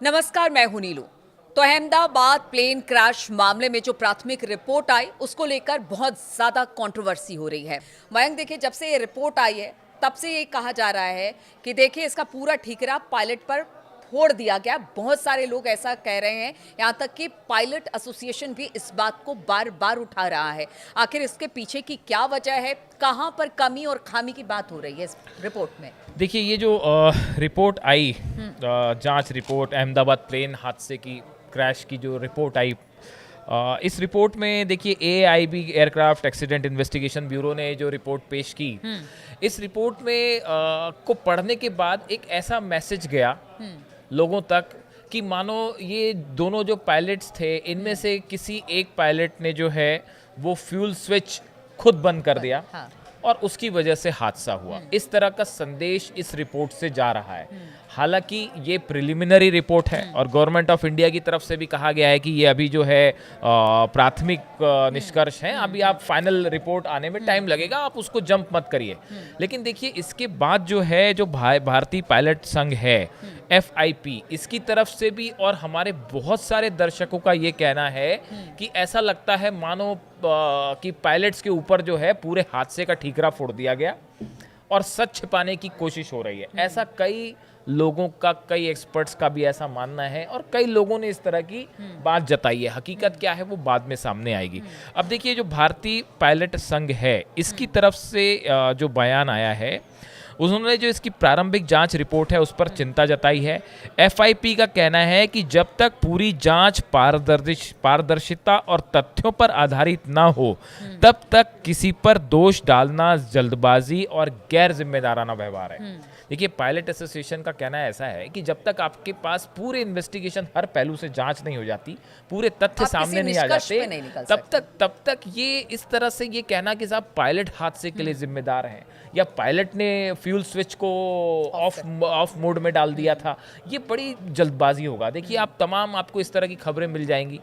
नमस्कार, मैं हूं नीलू। तो अहमदाबाद प्लेन क्रैश मामले में जो प्राथमिक रिपोर्ट आई उसको लेकर बहुत ज्यादा कंट्रोवर्सी हो रही है। मयंक, देखिए, जब से ये रिपोर्ट आई है तब से ये कहा जा रहा है कि देखिए इसका पूरा ठीकरा पायलट पर फोड़ दिया गया। बहुत सारे लोग ऐसा कह रहे हैं, यहाँ तक कि पायलट एसोसिएशन भी इस बात को बार बार उठा रहा है। आखिर इसके पीछे की क्या वजह है, कहां पर कमी और खामी की बात हो रही है इस रिपोर्ट में? देखिए, ये जो रिपोर्ट आई, जांच रिपोर्ट अहमदाबाद प्लेन हादसे की, क्रैश की जो रिपोर्ट आई, इस रिपोर्ट में देखिए AIB aircraft accident investigation bureau ने जो रिपोर्ट पेश की, इस रिपोर्ट में को पढ़ने के बाद एक ऐसा मैसेज गया लोगों तक कि मानो ये दोनों जो पायलट्स थे इनमें से किसी एक पायलट ने जो है वो फ्यूल स्विच खुद बंद कर दिया। हाँ। और उसकी वजह से हादसा हुआ। इस तरह का संदेश इस रिपोर्ट से जा रहा है। हालांकि ये प्रिलिमिनरी रिपोर्ट है और गवर्नमेंट ऑफ इंडिया की तरफ से भी कहा गया है कि ये अभी जो है प्राथमिक निष्कर्ष है, अभी आप फाइनल रिपोर्ट आने में टाइम लगेगा, आप उसको जंप मत करिए। लेकिन देखिए, इसके बाद जो है जो भारतीय पायलट संघ है FIP, इसकी तरफ से भी और हमारे बहुत सारे दर्शकों का ये कहना है कि ऐसा लगता है मानो कि पायलट्स के ऊपर जो है पूरे हादसे का ठीकरा फोड़ दिया गया और सच छिपाने की कोशिश हो रही है। ऐसा कई लोगों का, कई एक्सपर्ट्स का भी ऐसा मानना है और कई लोगों ने इस तरह की बात जताई है। हकीकत क्या है वो बाद में सामने आएगी। अब देखिए, जो भारतीय पायलट संघ है इसकी तरफ से जो बयान आया है, उन्होंने जो इसकी प्रारंभिक जांच रिपोर्ट है उस पर चिंता जताई है। FIP का कहना है कि जब तक पूरी जांच पारदर्शिता और तथ्यों पर आधारित ना हो तब तक किसी पर दोष डालना जल्दबाजी और गैर जिम्मेदाराना व्यवहार है। देखिए, पायलट एसोसिएशन का कहना ऐसा है कि जब तक आपके पास पूरे इन्वेस्टिगेशन हर पहलू से जांच नहीं हो जाती, पूरे तथ्य सामने नहीं आ जाते, तब तक ये इस तरह से ये कहना कि साहब पायलट हादसे के लिए जिम्मेदार हैं या पायलट ने फ्यूल स्विच को ऑफ मोड में डाल दिया था, ये बड़ी जल्दबाजी होगा। देखिए, आपको इस तरह की खबरें मिल जाएंगी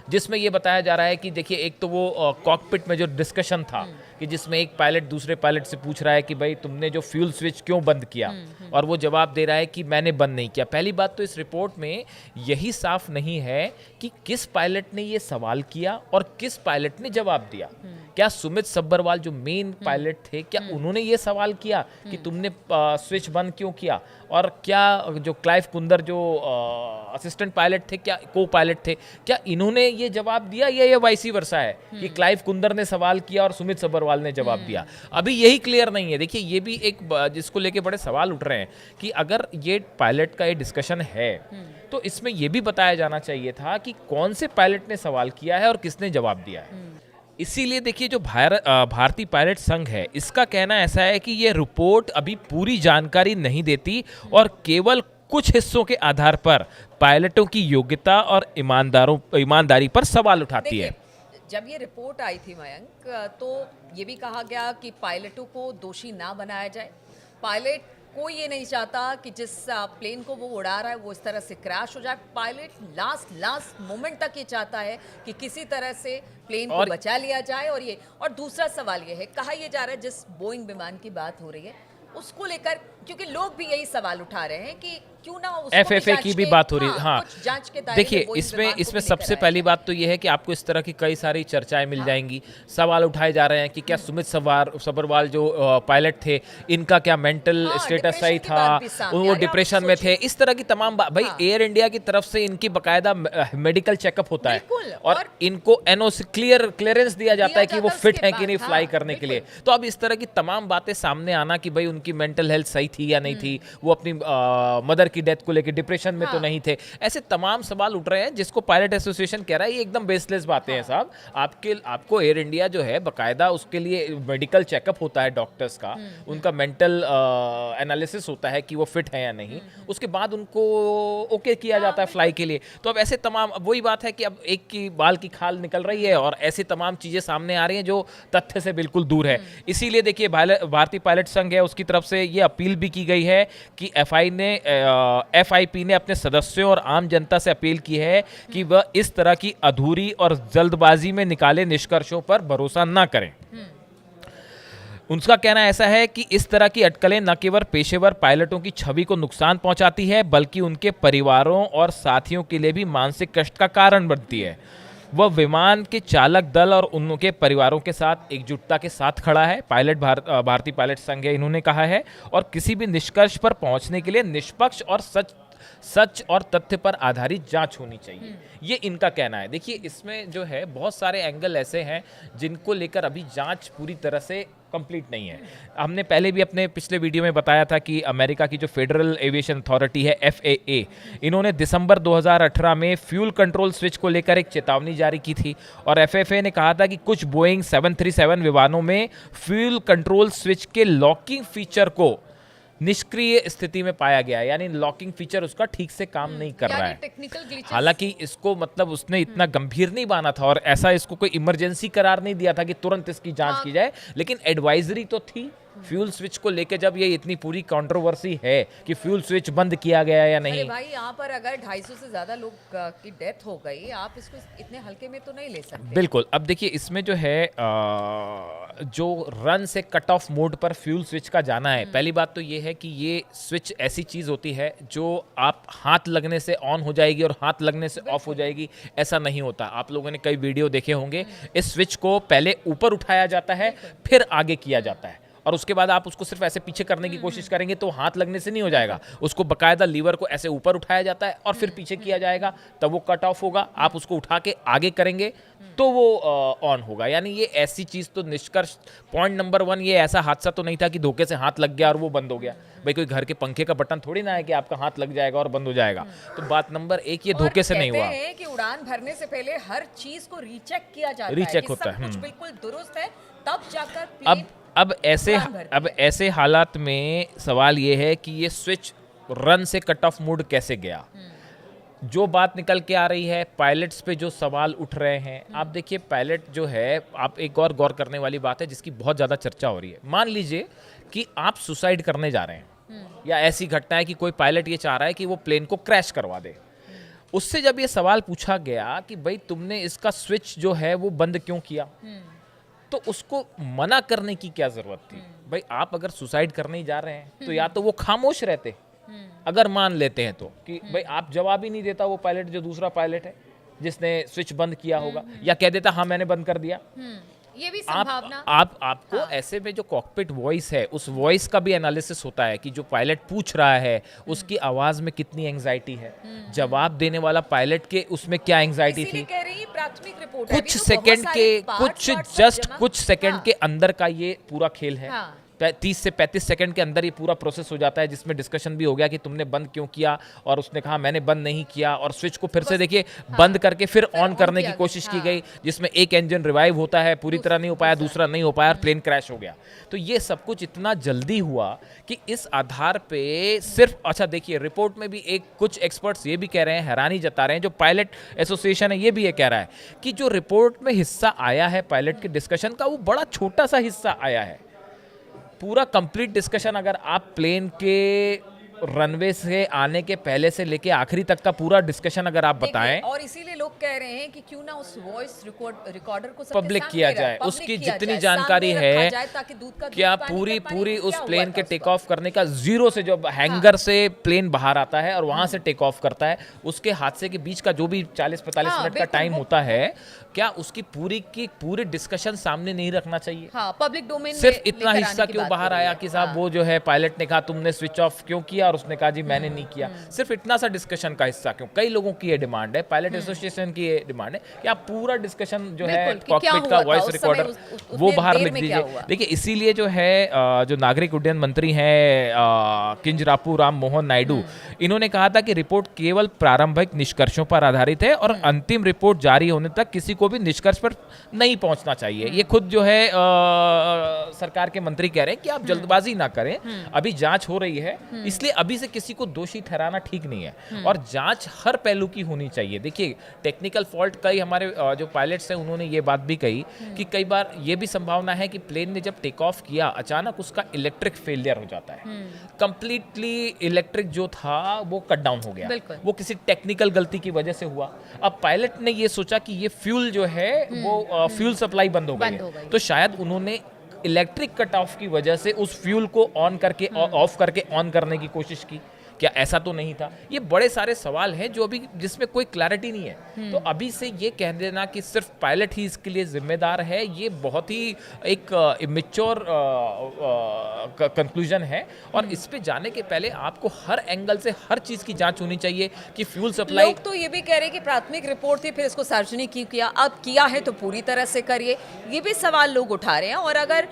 जिसमें ये बताया जा रहा है कि देखिए, एक तो वो कॉकपिट में जो डिस्कशन था कि जिसमें एक पायलट दूसरे पायलट से पूछ रहा है कि भाई तुमने जो फ्यूल स्विच क्यों बंद किया, और वो जवाब दे रहा है कि मैंने बंद नहीं किया। पहली बात तो इस रिपोर्ट में यही साफ नहीं है कि किस पायलट ने ये सवाल किया और किस पायलट ने जवाब दिया। क्या सुमित सब्बरवाल जो मेन पायलट थे, क्या उन्होंने ये सवाल किया कि तुमने स्विच बंद क्यों किया, और क्या जो क्लाइव कुंदर जो असिस्टेंट पायलट थे, क्या को पायलट थे, क्या इन्होंने ये जवाब दिया, या ये वाइसी वर्सा है कि क्लाइव कुंदर ने सवाल किया और सुमित सब्बरवाल ने जवाब दिया? अभी यही क्लियर नहीं है। देखिए, ये भी एक जिसको लेके बड़े सवाल उठ रहे हैं कि अगर ये पायलट का ये डिस्कशन है तो इसमें ये भी बताया जाना चाहिए था कि कौन से पायलट ने सवाल किया है और किसने जवाब दिया है। इसीलिए देखिए, जो भारतीय पायलट संघ है इसका कहना ऐसा है कि ये रिपोर्ट अभी पूरी जानकारी नहीं देती और केवल कुछ हिस्सों के आधार पर पायलटों की योग्यता और ईमानदारी पर सवाल उठाती है। जब ये रिपोर्ट आई थी मयंक, तो ये भी कहा गया कि पायलटों को दोषी ना बनाया जाए। पायलट कोई ये नहीं चाहता कि जिस प्लेन को वो उड़ा रहा है वो इस तरह से क्रैश हो जाए। पायलट लास्ट मोमेंट तक ये चाहता है कि किसी तरह से प्लेन को बचा लिया जाए। और दूसरा सवाल ये है, कहा यह जा रहा है जिस बोइंग विमान की बात हो रही है उसको लेकर, क्योंकि लोग भी यही सवाल उठा रहे हैं कि क्यों ना उसको FFA की भी बात हो रही है। हाँ, जांच के दायरे देखिए, इसमें सबसे पहली बात तो ये है कि आपको इस तरह की कई सारी चर्चाएं मिल जाएंगी। सवाल उठाए जा रहे हैं कि क्या सुमित सब्बरवाल जो पायलट थे इनका क्या मेंटल स्टेटस सही था, वो डिप्रेशन में थे, इस तरह की तमाम भाई एयर इंडिया की तरफ से इनकी बाकायदा मेडिकल चेकअप होता है और इनको NOC क्लियरेंस दिया जाता है कि वो फिट है कि नहीं फ्लाई करने के लिए। तो अब इस तरह की तमाम बातें सामने आना कि भाई उनकी मेंटल हेल्थ सही थी या नहीं थी, वो अपनी मदर की डेथ को लेकर डिप्रेशन में तो नहीं थे, ऐसे तमाम सवाल उठ रहे हैं जिसको पायलट एसोसिएशन कह रहा है ये एकदम बेसलेस बातें हैं साहब। आपको एयर इंडिया जो है बकायदा उसके लिए मेडिकल चेकअप होता है डॉक्टर्स का, उनका मेंटल एनालिसिस होता है कि वो फिट है या नहीं, उसके बाद उनको ओके किया जाता है फ्लाई के लिए। तो अब ऐसे तमाम, वही बात है कि अब एक की बाल की खाल निकल रही है और ऐसी तमाम चीजें सामने आ रही हैं जो तथ्य से बिल्कुल दूर है। इसीलिए देखिए, भारतीय पायलट संघ है उसकी तरफ से ये अपील भी की गई है कि FIP ने अपने सदस्यों और आम जनता से अपील की है कि वह इस तरह की अधूरी और जल्दबाजी में निकाले निष्कर्षों पर भरोसा ना करें। उनका कहना ऐसा है कि इस तरह की अटकलें न केवल पेशेवर पायलटों की छवि को नुकसान पहुंचाती है बल्कि उनके परिवारों और साथियों के लिए भी मानसिक कष्ट का कारण बनती है। वह विमान के चालक दल और उनके परिवारों के साथ एकजुटता के साथ खड़ा है। भारतीय पायलट संघ है, इन्होंने कहा है, और किसी भी निष्कर्ष पर पहुंचने के लिए निष्पक्ष और सच और तथ्य पर आधारित जांच होनी चाहिए, ये इनका कहना है। देखिए, इसमें जो है बहुत सारे एंगल ऐसे हैं जिनको लेकर अभी जांच पूरी तरह से कंप्लीट नहीं है। हमने पहले भी अपने पिछले वीडियो में बताया था कि अमेरिका की जो फेडरल एविएशन अथॉरिटी है FAA, इन्होंने दिसंबर 2018 में फ्यूल कंट्रोल स्विच को लेकर एक चेतावनी जारी की थी और FAA ने कहा था कि कुछ बोइंग 737 विमानों में फ्यूल कंट्रोल स्विच के लॉकिंग फीचर को निष्क्रिय स्थिति में पाया गया, यानी लॉकिंग फीचर उसका ठीक से काम नहीं कर रहा है। हालांकि इसको मतलब उसने इतना गंभीर नहीं माना था और ऐसा इसको कोई इमरजेंसी करार नहीं दिया था कि तुरंत इसकी जांच की जाए, लेकिन एडवाइजरी तो थी फ्यूल स्विच को लेकर। जब ये इतनी पूरी कंट्रोवर्सी है कि फ्यूल स्विच बंद किया गया या नहीं। भाई, यहाँ पर अगर 250 से ज्यादा लोग की डेथ हो गई, आप इसको इतने हल्के में तो नहीं ले सकते। बिल्कुल। अब देखिए, इसमें जो है जो रन से कट ऑफ मोड पर फ्यूल स्विच का जाना है, पहली बात तो ये है कि ये स्विच ऐसी चीज होती है जो आप हाथ लगने से ऑन हो जाएगी और हाथ लगने से ऑफ हो जाएगी, ऐसा नहीं होता। आप लोगों ने कई वीडियो देखे होंगे, इस स्विच को पहले ऊपर उठाया जाता है, फिर आगे किया जाता है, और उसके बाद आप उसको सिर्फ ऐसे पीछे करने की कोशिश करेंगे तो हाथ लगने से नहीं हो जाएगा। उसको बकायदा लीवर को ऐसे ऊपर उठाया जाता है और फिर पीछे किया जाएगा, तब वो कट ऑफ होगा। आप उसको उठा के आगे करेंगे तो वो ऑन होगा। यानी ये ऐसी चीज़ तो निष्कर्ष पॉइंट नंबर 1, ये ऐसा हादसा तो नहीं था कि धोखे से हाथ लग गया और वो बंद हो गया। भाई, कोई घर के पंखे का बटन थोड़ी ना है कि आपका हाथ लग जाएगा और बंद हो जाएगा। तो बात नंबर 1, ये धोखे से नहीं हुआ। कहते हैं कि उड़ान भरने से पहले हर चीज को रीचेक किया जाता है, रीचेक होता है, कुछ बिल्कुल दुरुस्त है, तब जाकर अब ऐसे हालात में सवाल ये है कि ये स्विच रन से कट ऑफ मोड कैसे गया। जो बात निकल के आ रही है, पायलट्स पे जो सवाल उठ रहे हैं, आप देखिए, पायलट जो है, आप एक और गौर करने वाली बात है जिसकी बहुत ज़्यादा चर्चा हो रही है। मान लीजिए कि आप सुसाइड करने जा रहे हैं, या ऐसी घटना है कि कोई पायलट ये चाह रहा है कि वो प्लेन को क्रैश करवा दे। उससे जब ये सवाल पूछा गया कि भाई तुमने इसका स्विच जो है वो बंद क्यों किया, तो उसको मना करने की क्या जरूरत थी। भाई, आप अगर सुसाइड करने ही जा रहे हैं तो या तो वो खामोश रहते, अगर मान लेते हैं तो, कि भाई आप जवाब ही नहीं देता वो पायलट, जो दूसरा पायलट है जिसने स्विच बंद किया होगा, या कह देता हाँ मैंने बंद कर दिया। ये भी संभावना। आपको ऐसे में जो कॉकपिट वॉइस है, उस वॉइस का भी एनालिसिस होता है कि जो पायलट पूछ रहा है उसकी आवाज में कितनी एंजाइटी है, जवाब देने वाला पायलट के उसमें क्या एंजाइटी थी। प्राथमिक रिपोर्ट कुछ सेकंड के कुछ सेकंड के अंदर का ये पूरा खेल है। 30 से 35 सेकंड के अंदर ये पूरा प्रोसेस हो जाता है, जिसमें डिस्कशन भी हो गया कि तुमने बंद क्यों किया, और उसने कहा मैंने बंद नहीं किया, और स्विच को फिर से देखिए बंद करके फिर ऑन करने की कोशिश की गई, जिसमें एक इंजन रिवाइव होता है, पूरी तरह नहीं हो पाया, दूसरा नहीं हो पाया और प्लेन क्रैश हो गया। तो ये सब कुछ इतना जल्दी हुआ कि इस आधार पे सिर्फ, अच्छा देखिए, रिपोर्ट में भी कुछ एक्सपर्ट्स ये भी कह रहे हैं, हैरानी जता रहे हैं, जो पायलट एसोसिएशन है ये भी ये कह रहा है कि जो रिपोर्ट में हिस्सा आया है पायलट के डिस्कशन का, वो बड़ा छोटा सा हिस्सा आया है। पूरा कंप्लीट डिस्कशन अगर आप प्लेन के रनवे से आने के पहले से लेके आखिरी तक का पूरा डिस्कशन अगर आप बताएं, और इसीलिए लोग कह रहे हैं कि क्यों ना उस वॉइस रिकॉर्डर को पब्लिक किया जाए, उसकी जितनी जानकारी है, क्या पूरी उस प्लेन के टेक ऑफ करने का, जीरो से जब हैंगर से प्लेन बाहर आता है और वहां से टेक ऑफ करता है, उसके हादसे के बीच का जो भी 40-45 मिनट का टाइम होता है, क्या उसकी पूरी डिस्कशन सामने नहीं रखना चाहिए। पब्लिक डोमेन में सिर्फ इतना हिस्सा क्यों बाहर आया कि साहब वो जो है पायलट ने कहा तुमने स्विच ऑफ क्यों किया, और उसने कहा जी मैंने नहीं किया। सिर्फ इतना सा डिस्कशन का हिस्सा क्यों। कई लोगों की ये डिमांड है, पायलट एसोसिएशन की ये डिमांड है कि आप पूरा डिस्कशन जो है कॉकपिट का वॉइस रिकॉर्डर वो बाहर लिख दीजिए। देखिए, इसीलिए जो है जो नागरिक उड्डयन मंत्री हैं किंजरापू राम मोहन नायडू, इन्होंने कहा था कि रिपोर्ट केवल प्रारंभिक निष्कर्षों पर आधारित है और अंतिम रिपोर्ट जारी होने तक किसी को भी निष्कर्ष पर नहीं पहुंचना चाहिए। ये खुद जो है सरकार के मंत्री कह रहे हैं कि आप जल्दबाजी ना करें, अभी जांच हो रही है, इसलिए अभी से किसी को दोषी ठहराना ठीक नहीं है, और जांच हर पहलू की होनी चाहिए। देखिए, टेक्निकल फॉल्ट, कई हमारे जो पायलट्स हैं उन्होंने ये बात भी कही कि कई बार ये भी संभावना है कि प्लेन ने जब टेक ऑफ किया अचानक उसका इलेक्ट्रिक फेलियर हो जाता है, कंप्लीटली इलेक्ट्रिक जो था वो कट डाउन हो गया, वो किसी टेक्निकल गलती की वजह से हुआ। अब पायलट ने ये सोचा कि ये फ्यूल जो है वो फ्यूल सप्लाई बंद हो गई, तो शायद उन्होंने इलेक्ट्रिक कट ऑफ की वजह से उस फ्यूल को ऑन करके ऑफ करके ऑन करने की कोशिश की? क्या ऐसा तो नहीं था? ये बड़े सारे सवाल हैं जो अभी जिसमें कोई क्लैरिटी नहीं है। तो अभी से ये कह देना कि सिर्फ पायलट ही इसके लिए जिम्मेदार है, ये बहुत ही एक इमेच्योर कंक्लूजन है। और इस पे जाने के पहले आपको हर एंगल से हर चीज़ की जांच होनी चाहिए कि फ्यूल सप्लाई। लोग तो ये भी कह रहे हैं कि प्राथमिक रिपोर्ट थी, फिर इसको सार्वजनिक क्यों किया? अब किया है तो पूरी तरह से करिए, ये भी सवाल लोग उठा रहे हैं। और अगर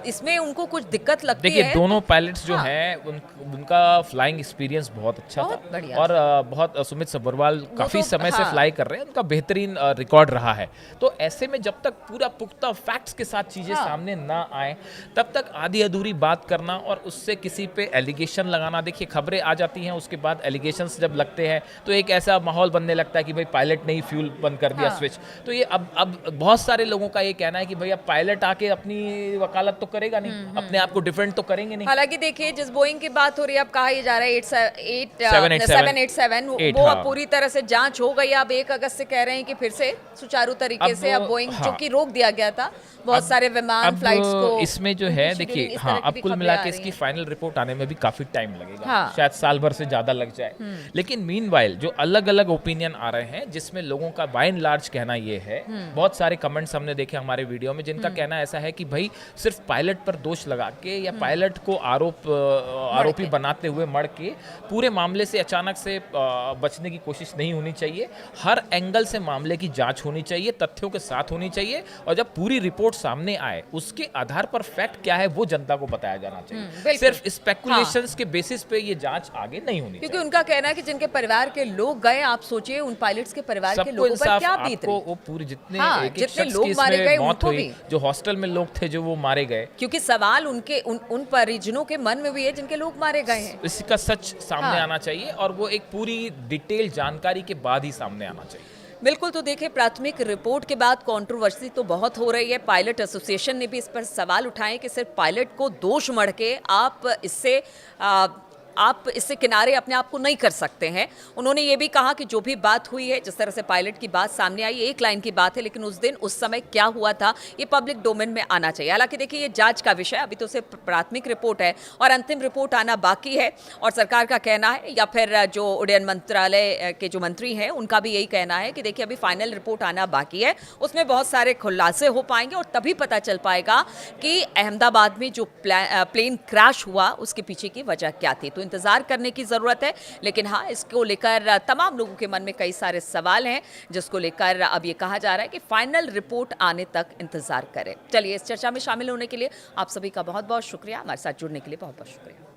इसमें उनको कुछ दिक्कत लगती देखिए है, दोनों पायलट्स जो हाँ। हैं उनका फ्लाइंग एक्सपीरियंस बहुत अच्छा बहुत था। बढ़िया। और बहुत सुमित सब्बरवाल काफ़ी तो, समय से हाँ। फ्लाई कर रहे हैं, उनका बेहतरीन रिकॉर्ड रहा है। तो ऐसे में जब तक पूरा पुख्ता फैक्ट्स के साथ चीज़ें हाँ। सामने ना आए, तब तक आधी अधूरी बात करना और उससे किसी पे एलिगेशन लगाना। देखिए खबरें आ जाती हैं, उसके बाद एलिगेशंस जब लगते हैं तो एक ऐसा माहौल बनने लगता है कि भाई पायलट ने ही फ्यूल बंद कर दिया, हाँ। स्विच। तो ये अब बहुत सारे लोगों का ये कहना है कि भैया पायलट आके अपनी वकालत तो करेगा नहीं, अपने आप को डिफेंड तो करेंगे नहीं। हालांकि देखिए जिस बोइंग की बात हो रही है, अब कहा जा रहा है 787 787 वो हाँ। अब पूरी तरह से जांच हो गई। अब 1 अगस्त से कह रहे हैं कि फिर से सुचारू तरीके से अब बोइंग जो हाँ। कि रोक दिया गया था बहुत सारे विमान अब फ्लाइट्स को, इसमें जो उनकी है शेड्यूलिंग, देखिए इस हाँ, तरह की अब भी कुल खबरें मिला आ के रही इसकी हैं। फाइनल रिपोर्ट आने में भी काफी टाइम लगेगा। हाँ। शायद साल भर से ज्यादा लग जाए। लेकिन मीनवाइल जो अलग अलग ओपिनियन आ रहे हैं, जिसमें लोगों का बाय एंड लार्ज कहना ये है, बहुत सारे कमेंट्स हमने देखे हमारे वीडियो में, जिनका कहना ऐसा है कि भाई सिर्फ पायलट पर दोष लगा के या पायलट को आरोपी बनाते हुए मर के पूरे मामले से अचानक से बचने की कोशिश नहीं होनी चाहिए। हर एंगल से मामले की जांच होनी चाहिए, तथ्यों के साथ होनी चाहिए, और जब पूरी रिपोर्ट सामने आए उसके आधार पर फैक्ट क्या है वो जनता को बताया जाना चाहिए। सिर्फ स्पेकुलेशंस के बेसिस पे ये जांच आगे नहीं होनी क्योंकि चाहिए। उनका कहना है कि जिनके परिवार के लोग गए, आप सोचिए उन पायलट्स के परिवार के सबको लोगों पर इंसाफ, क्या बीत आपको रही। वो पूरे जितने हाँ, एक जितने शख्स लोग की मारे इसमें गए मौत उनको हुई, भी। जो हॉस्टल में लोग थे जो वो मारे गए, क्योंकि सवाल उनके उन परिजनों के मन में भी है जिनके लोग मारे गए हैं। इसका सच सामने हाँ। आना चाहिए और वो एक पूरी डिटेल जानकारी के बाद ही सामने आना चाहिए। बिल्कुल। तो देखिए प्राथमिक रिपोर्ट के बाद कंट्रोवर्सी तो बहुत हो रही है। पायलट एसोसिएशन ने भी इस पर सवाल उठाए कि सिर्फ पायलट को दोष मढ़ के आप इससे किनारे अपने आप को नहीं कर सकते हैं। उन्होंने ये भी कहा कि जो भी बात हुई है, जिस तरह से पायलट की बात सामने आई, एक लाइन की बात है, लेकिन उस दिन उस समय क्या हुआ था ये पब्लिक डोमेन में आना चाहिए। हालांकि देखिए ये जांच का विषय, अभी तो सिर्फ प्राथमिक रिपोर्ट है और अंतिम रिपोर्ट आना बाकी है। और सरकार का कहना है, या फिर जो उड्डयन मंत्रालय के जो मंत्री हैं उनका भी यही कहना है कि देखिए अभी फाइनल रिपोर्ट आना बाकी है, उसमें बहुत सारे खुलासे हो पाएंगे और तभी पता चल पाएगा कि अहमदाबाद में जो प्लेन क्रैश हुआ उसके पीछे की वजह क्या थी। तो इंतजार करने की जरूरत है। लेकिन हाँ, इसको लेकर तमाम लोगों के मन में कई सारे सवाल हैं, जिसको लेकर अब ये कहा जा रहा है कि फाइनल रिपोर्ट आने तक इंतजार करें। चलिए, इस चर्चा में शामिल होने के लिए आप सभी का बहुत बहुत शुक्रिया, हमारे साथ जुड़ने के लिए बहुत बहुत शुक्रिया।